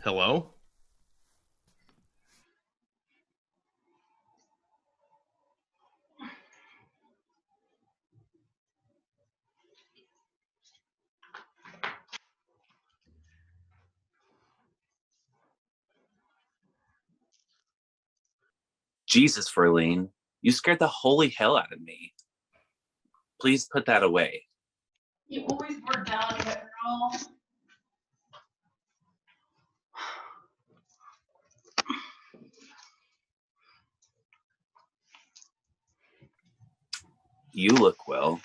Hello? Jesus, Verlene, you scared the holy hell out of me. Please put that away. You always were delicate, girl. You look well.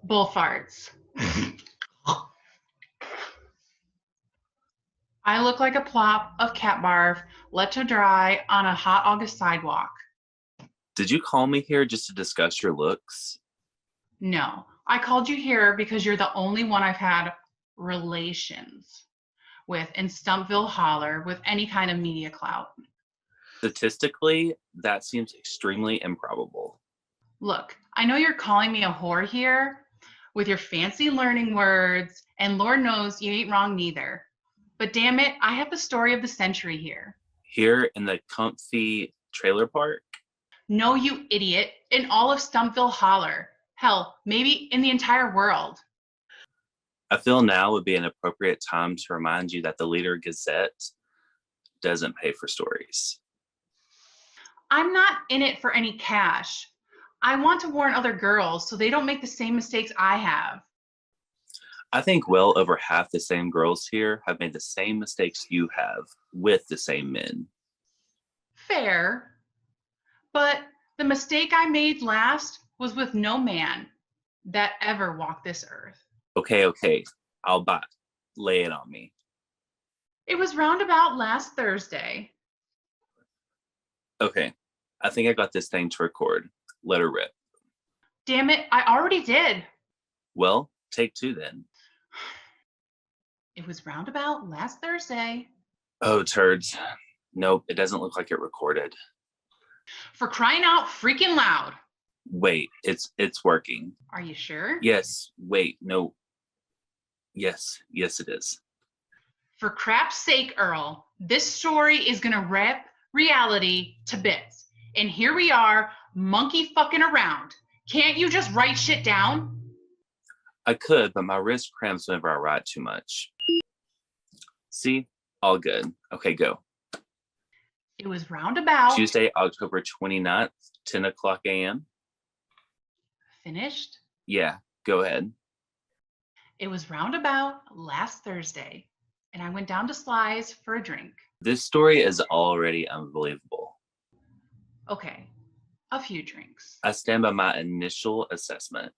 Bull farts. I look like a plop of cat barf let to dry on a hot August sidewalk. Did you call me here just to discuss your looks? No, I called you here because you're the only one I've had relations with in Stumpville Holler with any kind of media clout. Statistically, that seems extremely improbable. Look, I know you're calling me a whore here with your fancy learning words, and Lord knows you ain't wrong neither. But damn it, I have the story of the century here. Here in the comfy trailer park? No, you idiot, in all of Stumpville Holler. Hell, maybe in the entire world. I feel now would be an appropriate time to remind you that the Leader Gazette doesn't pay for stories. I'm not in it for any cash. I want to warn other girls so they don't make the same mistakes I have. I think well over half the same girls here have made the same mistakes you have with the same men. Fair. But the mistake I made last was with no man that ever walked this earth. Okay, I'll buy. Lay it on me. It was roundabout last Thursday. Okay, I think I got this thing to record. Let her rip. Damn it, I already did. Well, take two then. It was roundabout last Thursday. Oh, turds. Nope, it doesn't look like it recorded. For crying out freaking loud. Wait, it's working. Are you sure? Yes, wait, no. Yes, it is. For crap's sake, Earl, this story is gonna rip reality to bits. And here we are, monkey fucking around. Can't you just write shit down? I could, but my wrist cramps whenever I write too much. See? All good. Okay, go. It was roundabout. Tuesday, October 29th, 10 o'clock a.m. Finished? Yeah, go ahead. It was roundabout last Thursday, and I went down to Sly's for a drink. This story is already unbelievable. Okay, a few drinks. I stand by my initial assessment.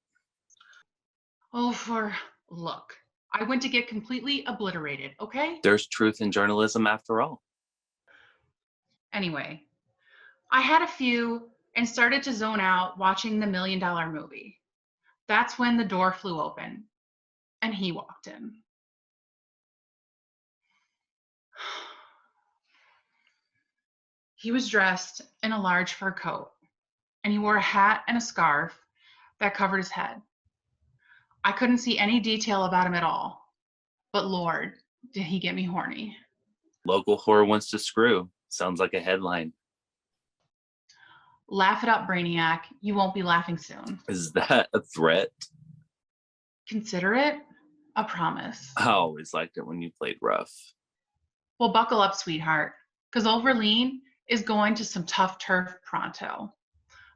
Look, I went to get completely obliterated, okay? There's truth in journalism after all. Anyway, I had a few and started to zone out watching the $1 Million Movie. That's when the door flew open and he walked in. He was dressed in a large fur coat and he wore a hat and a scarf that covered his head. I couldn't see any detail about him at all, but Lord, did he get me horny. Local horror wants to screw. Sounds like a headline. Laugh it up, Brainiac. You won't be laughing soon. Is that a threat? Consider it a promise. I always liked it when you played rough. Well, buckle up, sweetheart, because Overleen is going to some tough turf pronto.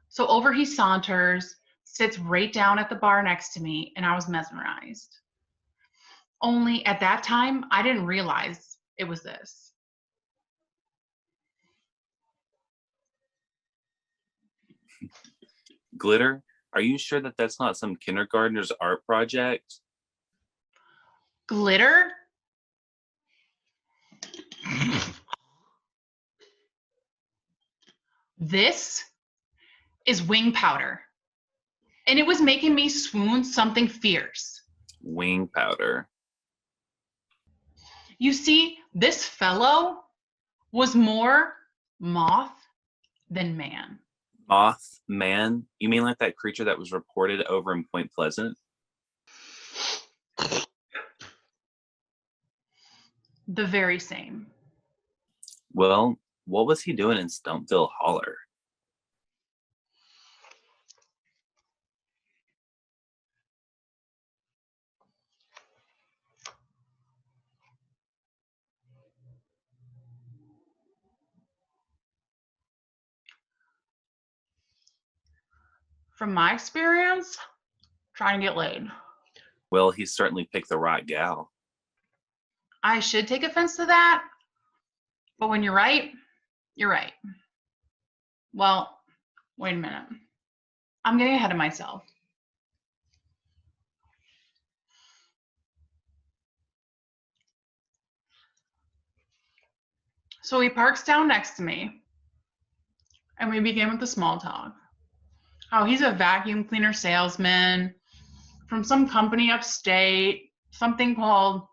So over he saunters, sits right down at the bar next to me, and I was mesmerized. Only at that time, I didn't realize it was this. Glitter? Are you sure that that's not some kindergartner's art project? Glitter? This is wing powder. And it was making me swoon something fierce. Wing powder. You see, this fellow was more moth than man. Mothman? You mean like that creature that was reported over in Point Pleasant? The very same. Well, what was he doing in Stumpville Holler? From my experience, trying to get laid. Well, he certainly picked the right gal. I should take offense to that, but when you're right, you're right. Well, wait a minute. I'm getting ahead of myself. So he parks down next to me, and we begin with the small talk. How he's a vacuum cleaner salesman from some company upstate, something called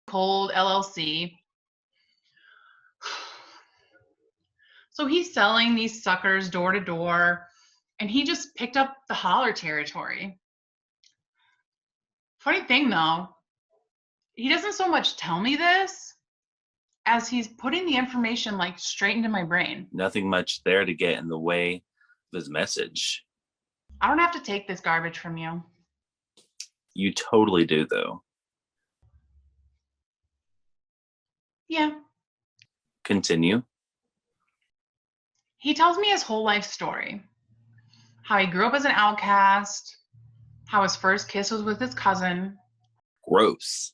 Cold LLC. So he's selling these suckers door to door, and he just picked up the holler territory. Funny thing though, he doesn't so much tell me this as he's putting the information like straight into my brain. Nothing much there to get in the way of his message. I don't have to take this garbage from you. You totally do, though. Yeah. Continue. He tells me his whole life story. How he grew up as an outcast, how his first kiss was with his cousin. Gross.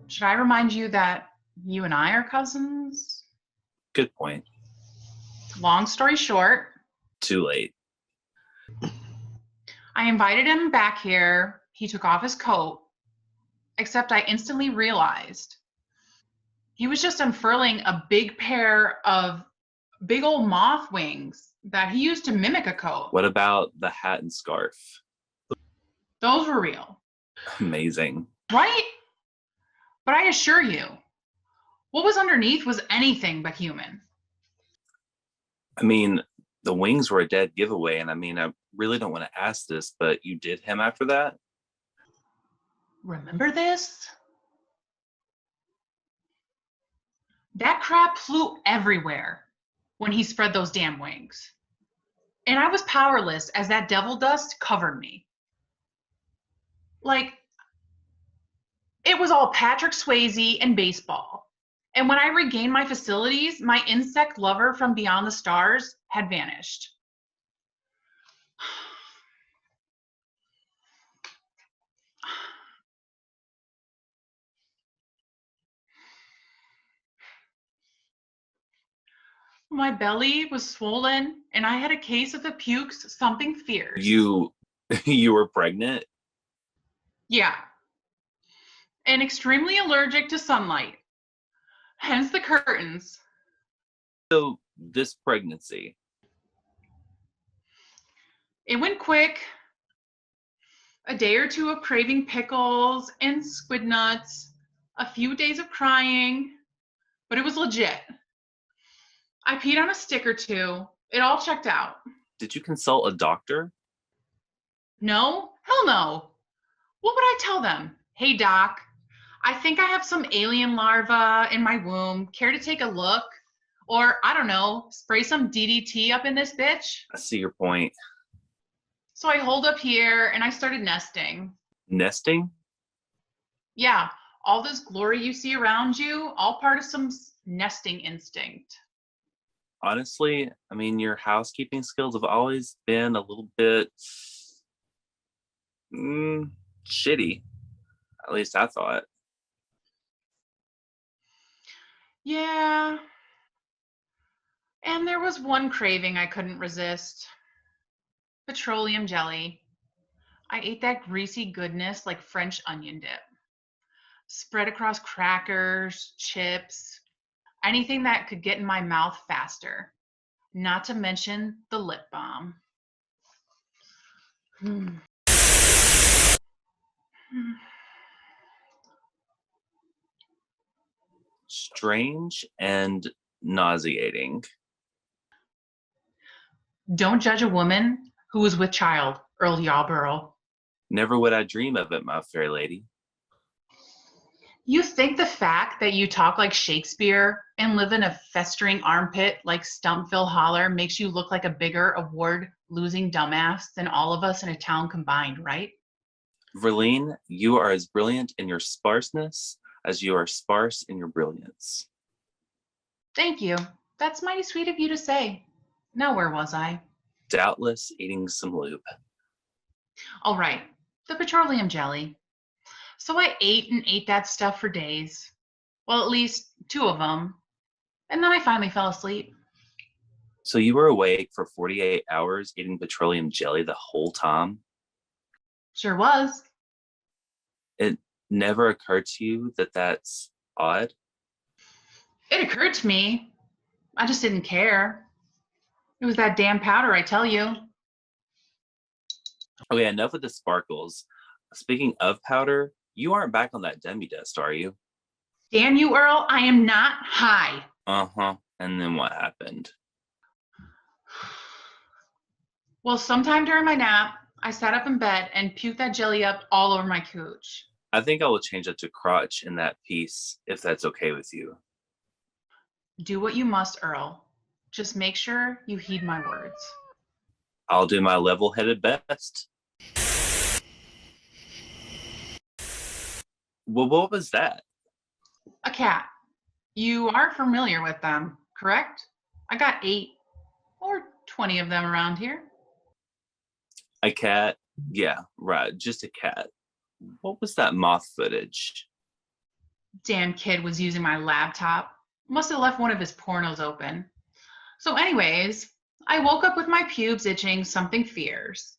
Should I remind you that you and I are cousins? Good point. Long story short, Too late. I invited him back here. He took off his coat, except I instantly realized he was just unfurling a big pair of big old moth wings that he used to mimic a coat. What about the hat and scarf? Those were real. Amazing. Right? But I assure you, what was underneath was anything but human. I mean, the wings were a dead giveaway, and I really don't want to ask this, but you did him after that? Remember this? That crap flew everywhere when he spread those damn wings. And I was powerless as that devil dust covered me. Like, it was all Patrick Swayze and baseball. And when I regained my facilities, my insect lover from beyond the stars had vanished. My belly was swollen, and I had a case of the pukes, something fierce. You were pregnant? Yeah. And extremely allergic to sunlight. Hence the curtains. So, this pregnancy. It went quick. A day or two of craving pickles and squid nuts. A few days of crying. But it was legit. I peed on a stick or two. It all checked out. Did you consult a doctor? No? Hell no. What would I tell them? Hey, doc, I think I have some alien larva in my womb. Care to take a look? Or, I don't know, spray some DDT up in this bitch? I see your point. So I holed up here and I started nesting. Nesting? Yeah, all this glory you see around you, all part of some nesting instinct. Honestly, your housekeeping skills have always been a little bit shitty. At least I thought. Yeah. And there was one craving I couldn't resist. Petroleum jelly. I ate that greasy goodness like French onion dip. Spread across crackers, chips, anything that could get in my mouth faster. Not to mention the lip balm. Strange and nauseating. Don't judge a woman who was with child, Earl Yarborough. Never would I dream of it, my fair lady. You think the fact that you talk like Shakespeare and live in a festering armpit like Stumpville Holler makes you look like a bigger award-losing dumbass than all of us in a town combined, right? Verlene, you are as brilliant in your sparseness as you are sparse in your brilliance. Thank you. That's mighty sweet of you to say. Now, where was I? Doubtless eating some lube. All right, the petroleum jelly. So I ate and ate that stuff for days. Well, at least two of them. And then I finally fell asleep. So you were awake for 48 hours eating petroleum jelly the whole time? Sure was. It never occurred to you that that's odd? It occurred to me. I just didn't care. It was that damn powder, I tell you. Okay, enough with the sparkles. Speaking of powder, you aren't back on that demi dust, are you? Damn you, Earl, I am not high. Uh-huh. And then what happened? Well, sometime during my nap, I sat up in bed and puked that jelly up all over my cooch. I think I will change it to crotch in that piece, if that's okay with you. Do what you must, Earl. Just make sure you heed my words. I'll do my level-headed best. Well, what was that? A cat. You are familiar with them, correct? I got 8 or 20 of them around here. A cat? Yeah, right, just a cat. What was that moth footage? Damn kid was using my laptop. Must have left one of his pornos open. So, anyways, I woke up with my pubes itching something fierce.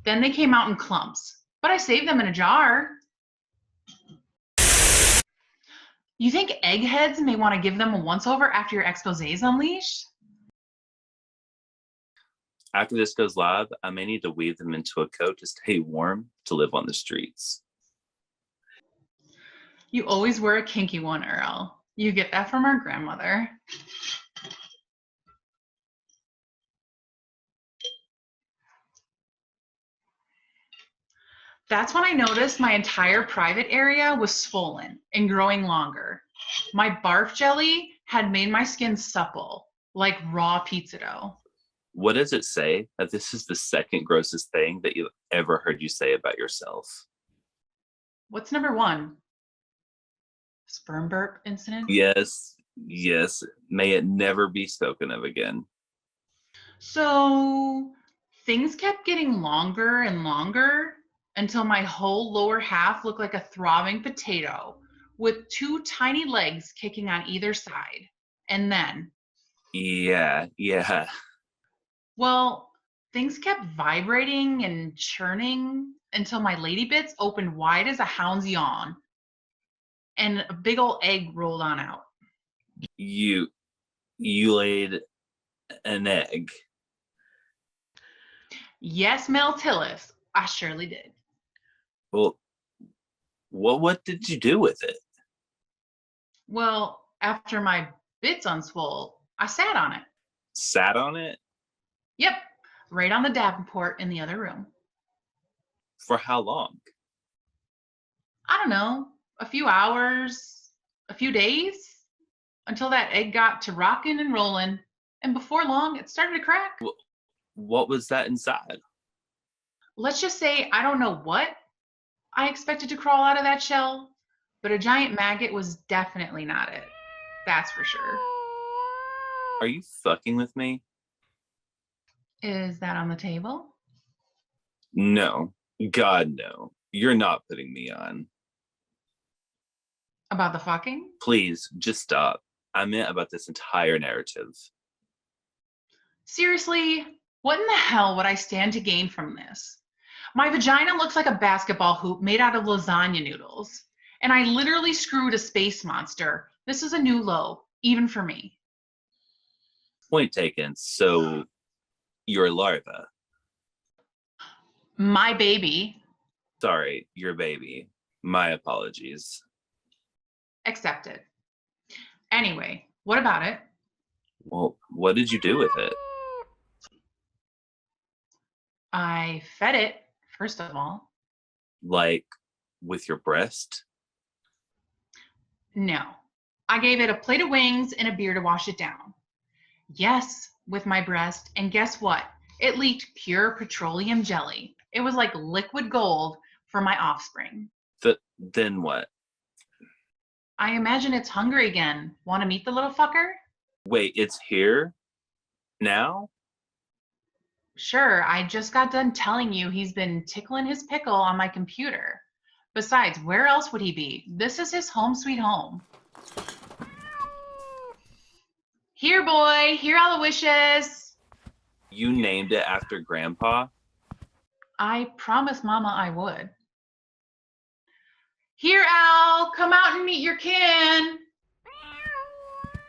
Then they came out in clumps, but I saved them in a jar. You think eggheads may want to give them a once over after your expose is unleashed? After this goes live, I may need to weave them into a coat to stay warm to live on the streets. You always wear a kinky one, Earl. You get that from our grandmother. That's when I noticed my entire private area was swollen and growing longer. My barf jelly had made my skin supple, like raw pizza dough. What does it say that this is the second grossest thing that you've ever heard you say about yourself? What's number 1? Sperm burp incident? Yes, yes, may it never be spoken of again. So things kept getting longer and longer until my whole lower half looked like a throbbing potato with 2 tiny legs kicking on either side. And then, Yeah. well, things kept vibrating and churning until my lady bits opened wide as a hound's yawn and a big old egg rolled on out. You laid an egg. Yes, Mel Tillis, I surely did. Well, what did you do with it? Well, after my bits unswole, I sat on it. Sat on it? Yep, right on the Davenport in the other room. For how long? I don't know, a few hours, a few days, until that egg got to rocking and rolling. And before long, it started to crack. What was that inside? Let's just say I don't know what I expected to crawl out of that shell, but a giant maggot was definitely not it. That's for sure. Are you fucking with me? Is that on the table? No. God, no. You're not putting me on. About the fucking? Please, just stop. I meant about this entire narrative. Seriously, what in the hell would I stand to gain from this? My vagina looks like a basketball hoop made out of lasagna noodles. And I literally screwed a space monster. This is a new low, even for me. Point taken. So, you're a larva. My baby. Sorry, your baby. My apologies. Accepted. Anyway, what about it? Well, what did you do with it? I fed it, first of all. Like, with your breast? No. I gave it a plate of wings and a beer to wash it down. Yes, with my breast, and guess what? It leaked pure petroleum jelly. It was like liquid gold for my offspring. Then what? I imagine it's hungry again. Want to meet the little fucker? Wait, it's here? Now? Sure, I just got done telling you he's been tickling his pickle on my computer. Besides, where else would he be? This is his home sweet home. Here, boy, here all the wishes. You named it after Grandpa? I promised Mama I would. Here, Al, come out and meet your kin.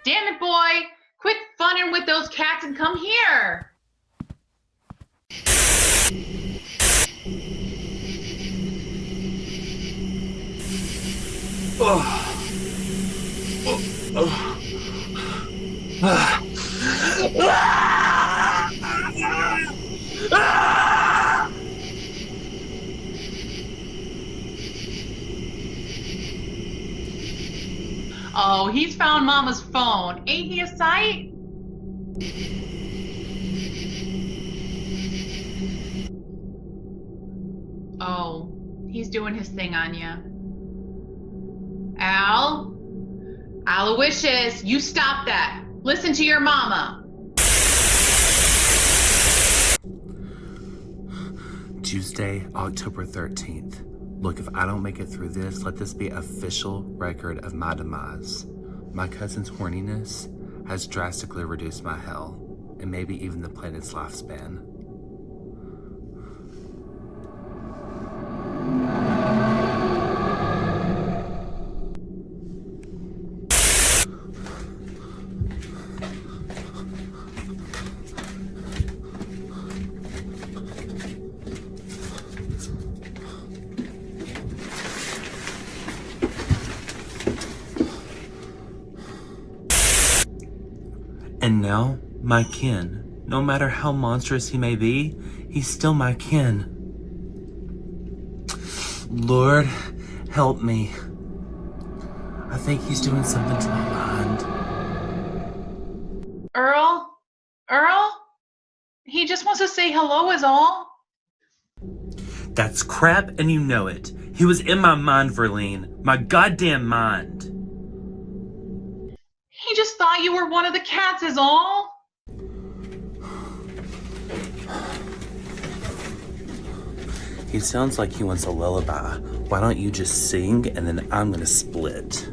Damn it, boy. Quit funning with those cats and come here. Oh, he's found Mama's phone. Ain't he a sight? Oh, he's doing his thing on ya. Al? Aloysius, you stop that. Listen to your mama. Tuesday, October 13th. Look, if I don't make it through this, let this be official record of my demise. My cousin's horniness has drastically reduced my hell, and maybe even the planet's lifespan. And now, my kin. No matter how monstrous he may be, he's still my kin. Lord, help me. I think he's doing something to my mind. Earl? He just wants to say hello is all. That's crap, and you know it. He was in my mind, Verlene. My goddamn mind. He just thought you were one of the cats is all. He sounds like he wants a lullaby. Why don't you just sing, and then I'm gonna split.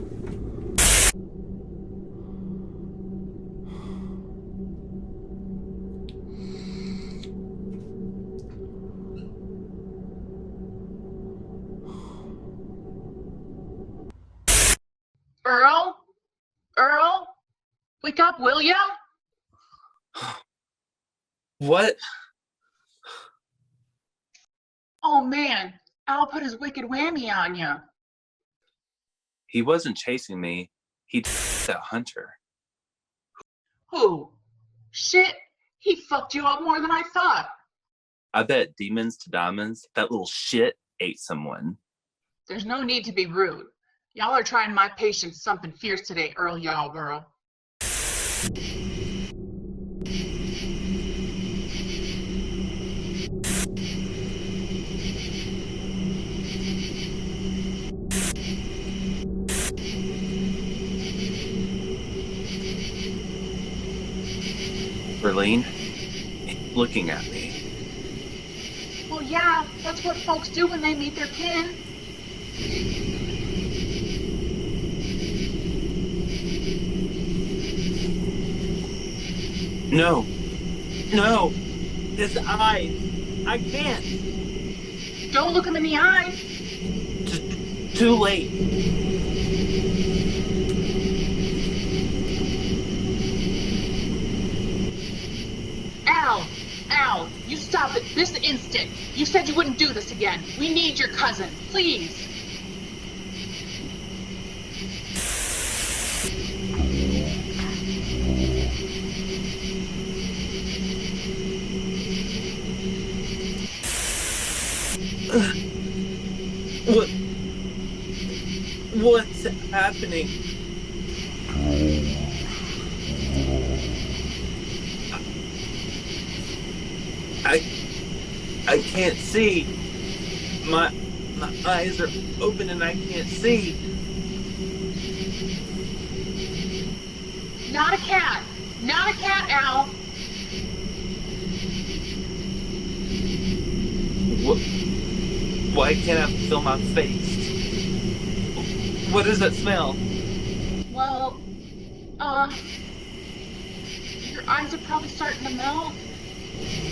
Earl? Wake up, will ya? What? Oh man, Al put his wicked whammy on ya. He wasn't chasing me. He's a hunter. Who? Shit, he fucked you up more than I thought. I bet demons to diamonds, that little shit ate someone. There's no need to be rude. Y'all are trying my patience something fierce today, Earl Yarborough. Verlene, he's looking at me. Well, yeah, that's what folks do when they meet their kin. No, his eyes. I can't. Don't look him in the eyes. Too late. Al, you stop it this instant. You said you wouldn't do this again. We need your cousin, please. What's happening? I can't see. My eyes are open and I can't see. Not a cat. Not a cat, Al. Why can't I feel my face? What does that smell? Well, your eyes are probably starting to melt.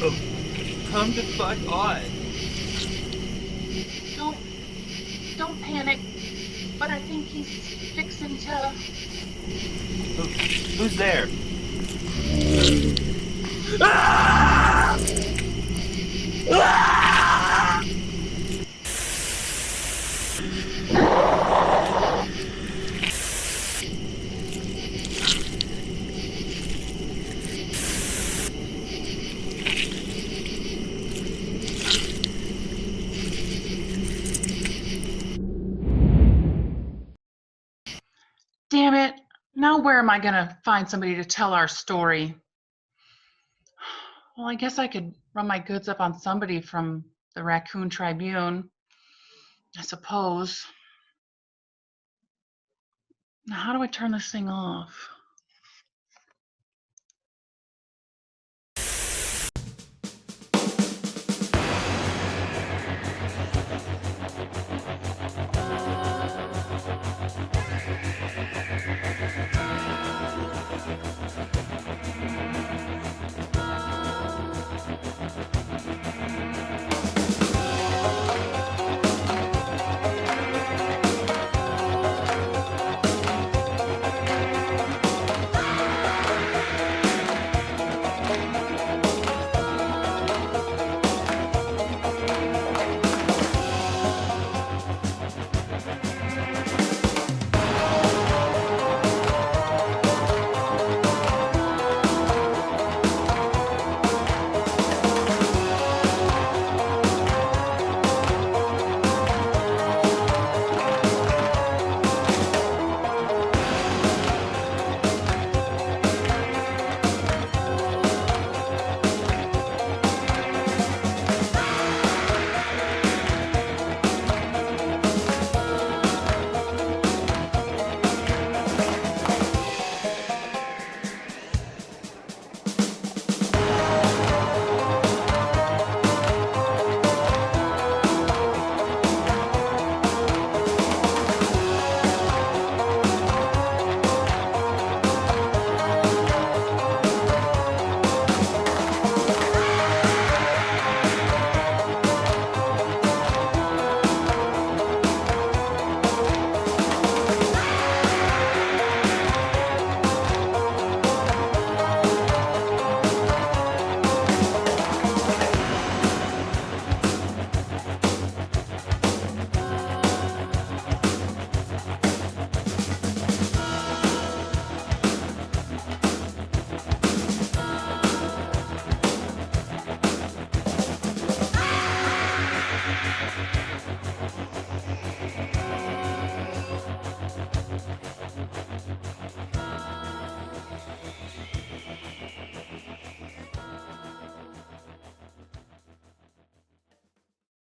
Oh, come to fuck on. Don't panic. But I think he's fixing to... Who's there? Ah! Ah! Damn it. Now where am I going to find somebody to tell our story? Well, I guess I could run my goods up on somebody from the Raccoon Tribune, I suppose. Now, how do I turn this thing off?